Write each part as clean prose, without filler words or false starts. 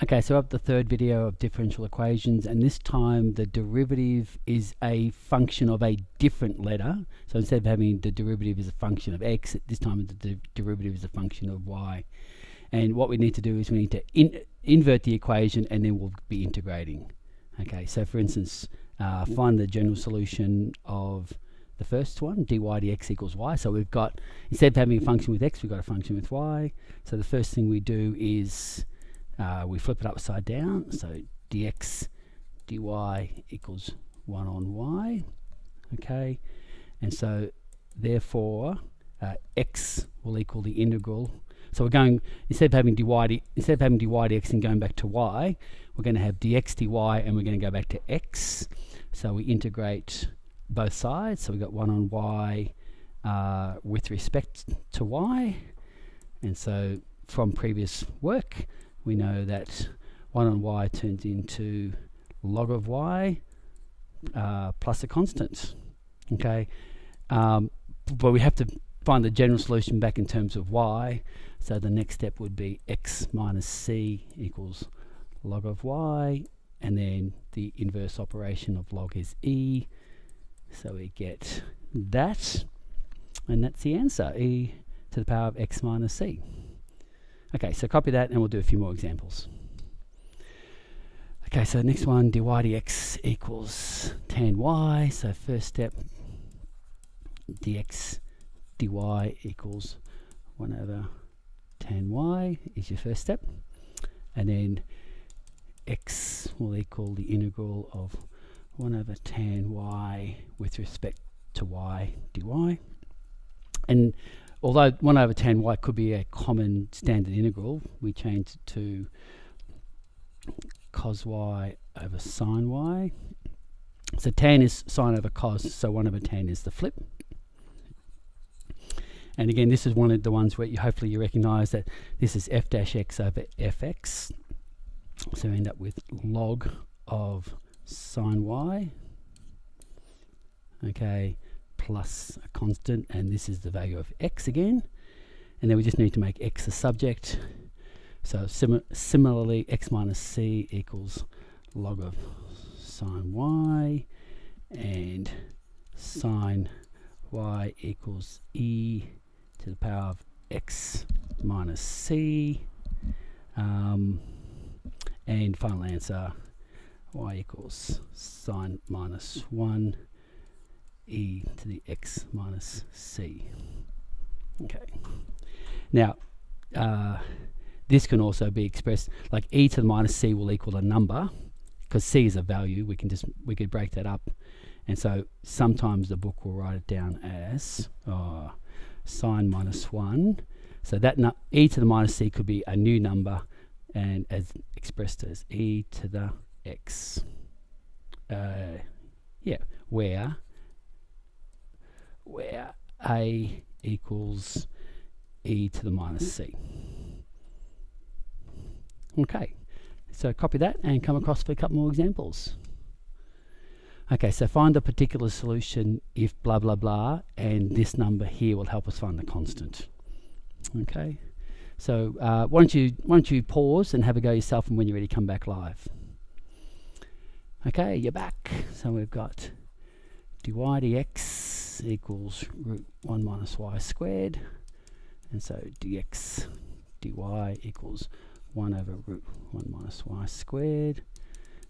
Okay, so up the third video of differential equations, and this time the derivative is a function of a different letter. So instead of having the derivative is a function of x, this time the derivative is a function of y. And what we need to do is we need to invert the equation, and then we'll be integrating. Okay, so for instance, find the general solution of the first one, dy dx equals y. So we've got, instead of having a function with x, we've got a function with y. So the first thing we do is we flip it upside down, so dx dy equals 1 on y. Okay, and so therefore x will equal the integral. So we're going, instead of having dy dx and going back to y, we're going to have dx dy and we're going to go back to x. So we integrate both sides. So we've got 1 on y with respect to y. And so from previous work, we know that 1 on y turns into log of y plus a constant. Okay, but we have to find the general solution back in terms of y. So the next step would be x minus c equals log of y, and then the inverse operation of log is e. So we get that, and that's the answer, e to the power of x minus c. Okay, so copy that and we'll do a few more examples. Okay, so next one, dy dx equals tan y. So first step, dx dy equals 1 over tan y is your first step. And then x will equal the integral of 1 over tan y with respect to y dy. And although 1 over tan y could be a common standard integral, we change it to cos y over sine y. So tan is sine over cos, so 1 over tan is the flip. And again, this is one of the ones where hopefully you recognize that this is f dash x over fx. So we end up with log of sine y, okay, plus a constant, and this is the value of x again. And then we just need to make x a subject. So similarly, x minus c equals log of sine y, and sine y equals e to the power of x minus c. And final answer, y equals sine minus 1 e to the x minus c. Okay. Now, this can also be expressed like e to the minus c will equal a number, because c is a value. We could break that up, and so sometimes the book will write it down as sine minus 1. So that e to the minus c could be a new number, and as expressed as e to the x. Where a equals e to the minus c. Okay, so copy that and come across for a couple more examples. Okay, so find a particular solution if blah blah blah, and this number here will help us find the constant. Okay, so why don't you pause and have a go yourself, and when you're ready, come back live. Okay, you're back. So we've got dy dx equals root 1 minus y squared, and so dx dy equals 1 over root 1 minus y squared.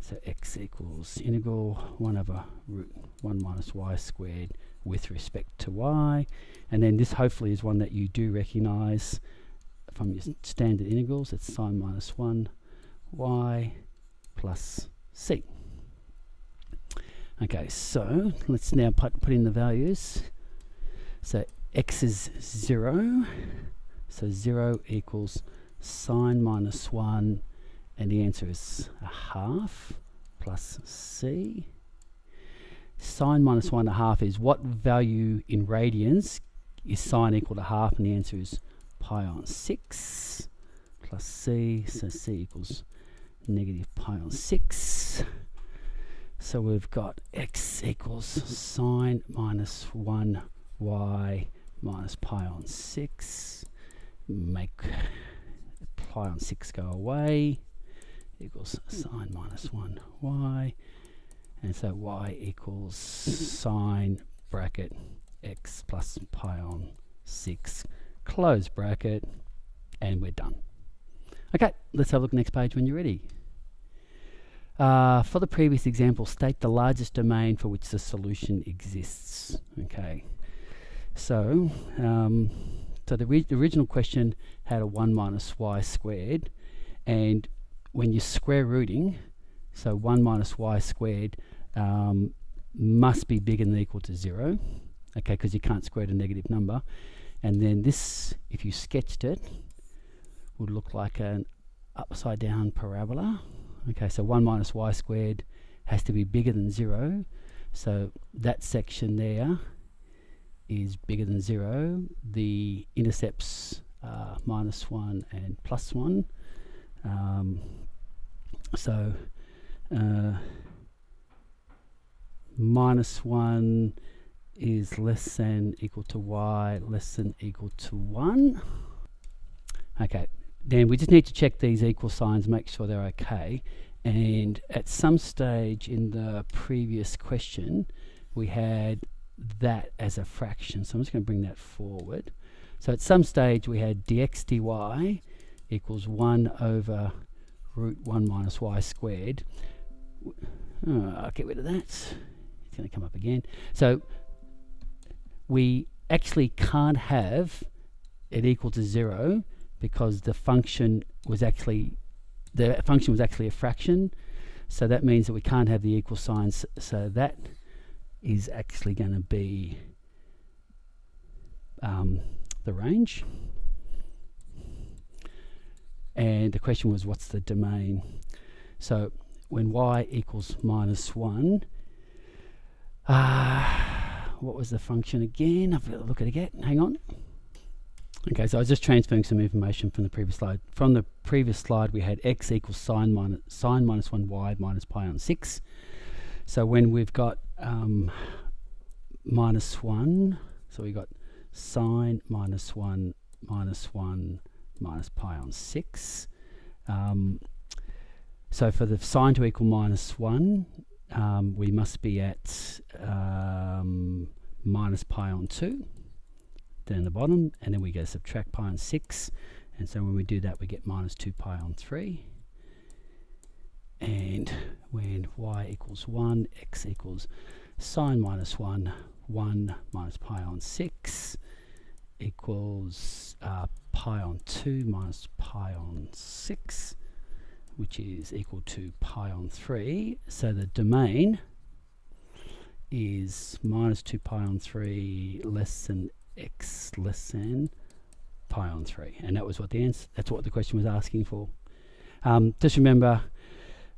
So x equals integral 1 over root 1 minus y squared with respect to y. And then this hopefully is one that you do recognize from your standard integrals. It's sine minus 1 y plus c. Okay, so let's now put in the values. So x is 0, so 0 equals sine minus 1, and the answer is a half plus c. Sine minus 1 a half is what value in radians is sine equal to half, and the answer is pi on 6 plus c, so c equals negative pi on 6. So we've got x equals sine minus 1 y minus pi on 6. Make pi on 6 go away. equals sine minus 1y, and so y equals sine bracket x plus pi on 6, close bracket, and we're done. Okay, let's have a look next page when you're ready. For the previous example, state the largest domain for which the solution exists. Okay, so the original question had a 1 minus y squared, and when you're square rooting, so 1 minus y squared must be bigger than or equal to 0, okay, because you can't square a negative number. And then this, if you sketched it, would look like an upside down parabola. Okay, so 1 minus y squared has to be bigger than 0, so that section there is bigger than 0. The intercepts are minus 1 and plus 1. Minus 1 is less than equal to y, less than equal to 1. Okay, then we just need to check these equal signs, make sure they're okay. And at some stage in the previous question, we had that as a fraction. So I'm just going to bring that forward. So at some stage we had dx dy equals 1 over root 1 minus y squared. I'll get rid of that. It's going to come up again. So we actually can't have it equal to 0 because the function was actually a fraction. So that means that we can't have the equal signs. So that is actually going to be the range. And the question was, what's the domain? So when y equals minus 1, what was the function again? I've got to look at it again. Hang on. Okay, so I was just transferring some information from the previous slide. From the previous slide, we had x equals sine minus 1y minus pi on 6. So when we've got minus 1, so we got sine minus 1 minus 1 minus pi on 6. So for the sine to equal minus 1, we must be at minus pi on 2. Down the bottom, and then we go subtract pi on 6, and so when we do that we get minus 2 pi on 3. And when y equals 1, x equals sine minus 1, 1 minus pi on 6 equals pi on 2 minus pi on 6, which is equal to pi on 3. So the domain is minus 2 pi on 3 less than x less than pi on 3, and that was what the answer. That's what the question was asking for. Just remember,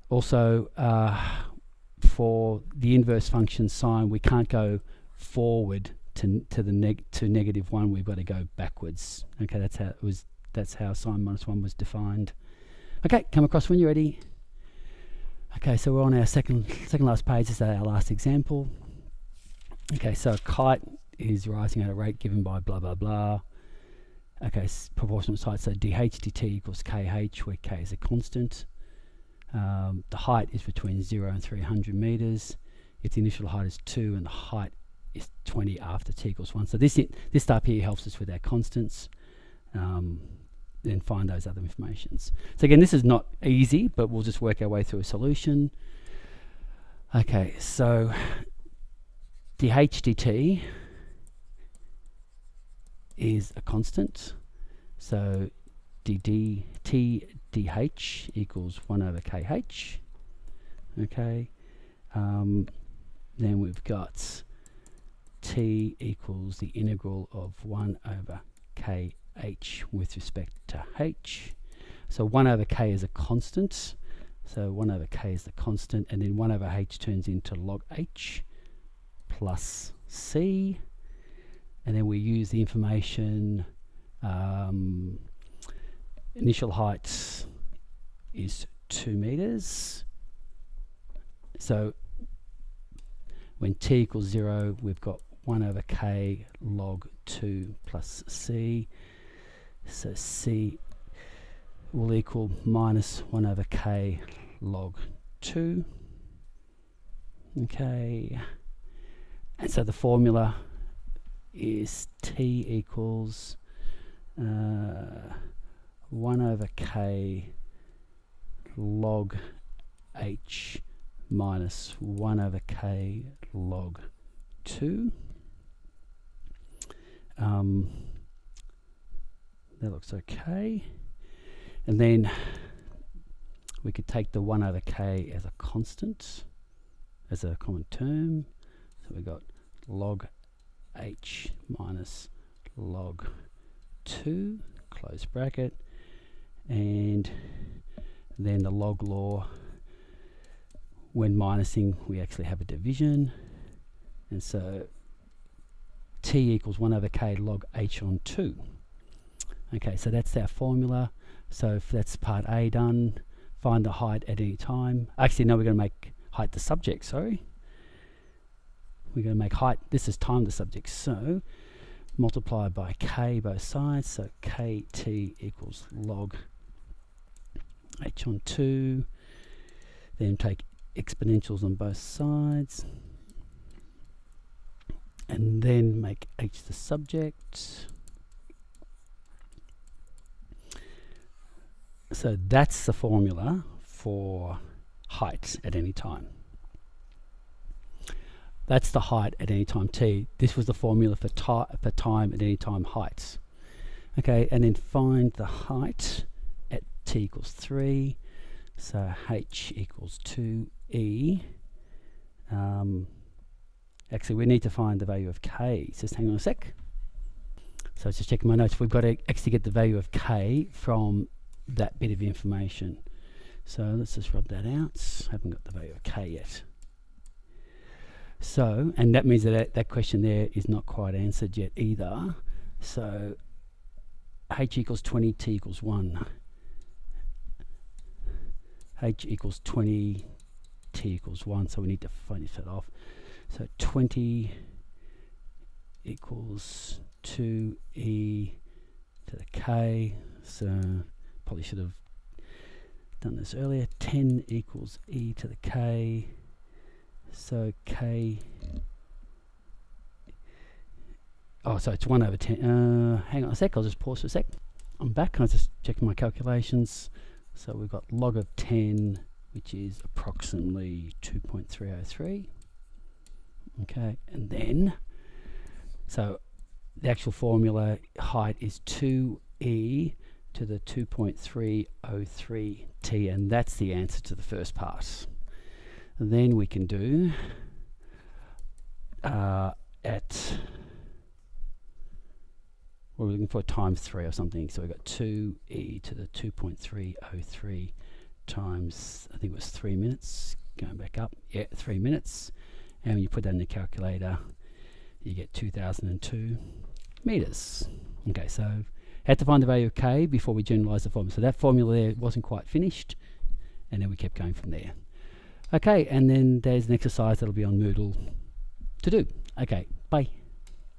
also for the inverse function sine, we can't go forward to negative 1. We've got to go backwards. Okay, that's how it was. That's how sine minus 1 was defined. Okay, come across when you're ready. Okay, so we're on our second last page. This is our last example. Okay, so a kite is rising at a rate given by blah blah blah. Okay, proportional height, so dh dt equals kh, where k is a constant. The height is between 0 and 300 meters. If the initial height is 2 and the height is 20 after t equals 1. So this up here helps us with our constants. Then find those other informations. So again, this is not easy, but we'll just work our way through a solution. Okay, so dh dt is a constant, so t dh equals 1 over kh. Okay, then we've got t equals the integral of 1 over kh with respect to h. So 1 over k is a constant, so 1 over k is the constant, and then 1 over h turns into log h plus c. And then we use the information, initial height is 2 meters. So when t equals 0, we've got 1 over k log 2 plus c. So c, will equal minus 1 over k log 2. Okay, and so the formula is t equals 1 over k log h minus 1 over k log 2. That looks okay. And then we could take the 1 over k as a constant, as a common term. So we got log h minus log 2, close bracket, and then the log law, when minusing we actually have a division, and so t equals 1 over k log h on 2. Okay, so that's our formula. So if that's part A done, find the height at any time. Actually, no, we're going to make height the subject, sorry. We're going to make height, this is time the subject, so multiply by k both sides, so kt equals log h on 2, then take exponentials on both sides, and then make h the subject. So that's the formula for height at any time. That's the height at any time t. This was the formula for time at any time heights. Okay, and then find the height at t equals 3. So h equals 2e. Actually, we need to find the value of k. So just hang on a sec. So just checking my notes. We've got to actually get the value of k from that bit of information. So let's just rub that out. Haven't got the value of k yet. So, and that means that that question there is not quite answered yet either. So h equals 20, t equals 1. H equals 20, t equals 1. So we need to finish that off. So 20 equals 2e to the k. So probably should have done this earlier. 10 equals e to the k. So k, oh, so it's 1 over 10. Hang on a sec, I'll just pause for a sec. I'm back, I'm just checking my calculations. So we've got log of 10, which is approximately 2.303. Okay, and then, so the actual formula height is 2e to the 2.303 t, and that's the answer to the first part. And then we can do we're looking for times 3 or something, so we've got 2e to the 2.303 times, I think it was 3 minutes, going back up, yeah, 3 minutes, and when you put that in the calculator you get 2002 meters. Okay, so had to find the value of k before we generalize the formula. So that formula there wasn't quite finished, and then we kept going from there. Okay, and then there's an exercise that'll be on Moodle to do. Okay, bye.